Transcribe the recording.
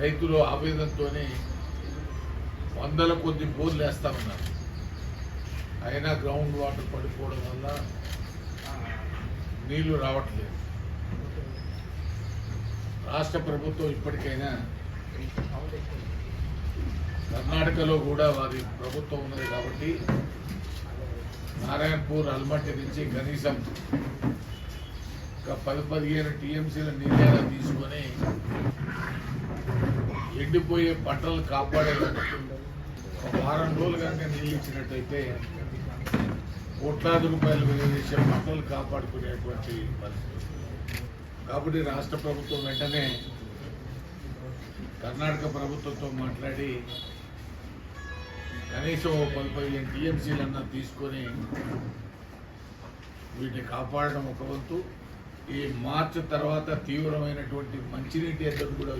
రైతులు ఆవేదనతోనే వందల కొద్ది బోర్లు వేస్తా ఉన్నారు. అయినా గ్రౌండ్ వాటర్ పడిపోవడం వల్ల నీళ్లు రావట్లేదు. రాష్ట్ర ప్రభుత్వం ఇప్పటికైనా కర్ణాటకలో కూడా వారి ప్రభుత్వం ఉన్నది కాబట్టి నారాయణపూర్ అల్మట్టి నుంచి కనీసం ఒక 10-15 టీఎంసీల నీళ్ళైనా తీసుకొని ఎండిపోయే పంటలు కాపాడే ఒక వారం రోజులు కనుక నీళ్ళు ఇచ్చినట్టయితే కోట్లాది రూపాయలు విలువ చేసే పంటలు కాపాడుకునేటువంటి పరిస్థితి. కాబట్టి రాష్ట్ర ప్రభుత్వం వెంటనే కర్ణాటక ప్రభుత్వంతో మాట్లాడి కనీసం 10-15 టీఎంసీలన్నా తీసుకొని వీటిని కాపాడడం ఒక వంతు. ఈ మార్చి తర్వాత తీవ్రమైనటువంటి మంచినీటి ఎద్దడి కూడా